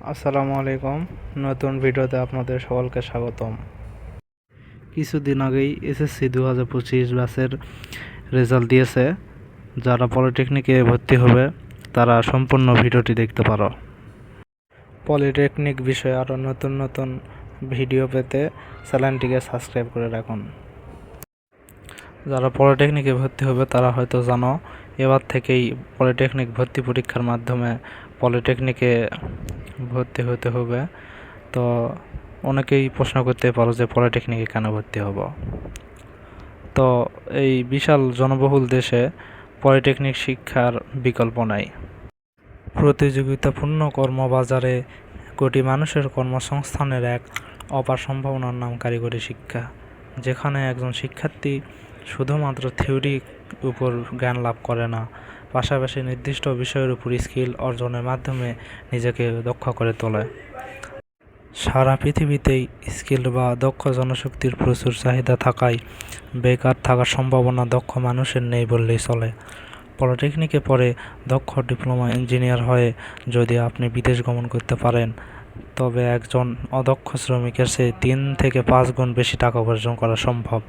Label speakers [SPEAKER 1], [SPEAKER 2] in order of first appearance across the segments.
[SPEAKER 1] আসসালামু আলাইকুম। নতুন ভিডিওতে আপনাদের সকলকে স্বাগতম। কিছুদিন আগেই এসএসসি 2025 ব্যাচের রেজাল্ট দিয়েছে। যারা পলিটেকনিকে ভর্তি হবে তারা সম্পূর্ণ ভিডিওটি দেখতে পারো। পলিটেকনিক বিষয়ে আরও নতুন নতুন ভিডিও পেতে চ্যানেলটিকে সাবস্ক্রাইব করে রাখুন। যারা পলিটেকনিকে ভর্তি হবে তারা হয়তো জানো, এবার থেকেই পলিটেকনিক ভর্তি পরীক্ষার মাধ্যমে পলিটেকনিকে ভর্তি হতে হবে। তো অনেকেই প্রশ্ন করতে পারো যে পলিটেকনিকে কেন ভর্তি হব। তো এই বিশাল জনবহুল দেশে পলিটেকনিক শিক্ষার বিকল্প নাই। প্রতিযোগিতাপূর্ণ কর্মবাজারে কোটি মানুষের কর্মসংস্থানের এক অপার সম্ভাবনার নাম কারিগরি শিক্ষা, যেখানে একজন শিক্ষার্থী শুধুমাত্র থিওরির উপর জ্ঞান লাভ করে না, পাশাপাশি নির্দিষ্ট বিষয়ের উপর স্কিল অর্জনের মাধ্যমে নিজেকে দক্ষ করে তোলে। সারা পৃথিবীতেই স্কিল বা দক্ষ জনশক্তির প্রচুর চাহিদা থাকায় বেকার থাকার সম্ভাবনা দক্ষ মানুষের নেই বললেই চলে। পলিটেকনিকে পড়ে দক্ষ ডিপ্লোমা ইঞ্জিনিয়ার হয়ে যদি আপনি বিদেশ গমন করতে পারেন, তবে একজন অদক্ষ শ্রমিকের চেয়ে 3 থেকে 5 গুণ বেশি টাকা উপার্জন করা সম্ভব।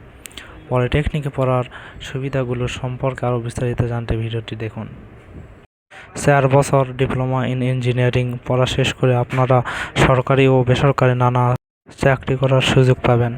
[SPEAKER 1] পলিটেকনিকে পড়ার সুবিধাগুলো সম্পর্কে আরও বিস্তারিত জানতে ভিডিওটি দেখুন। 4 বছর ডিপ্লোমা ইন ইঞ্জিনিয়ারিং পড়া শেষ করে আপনারা সরকারি ও বেসরকারি নানা চাকরি করার সুযোগ পাবেন।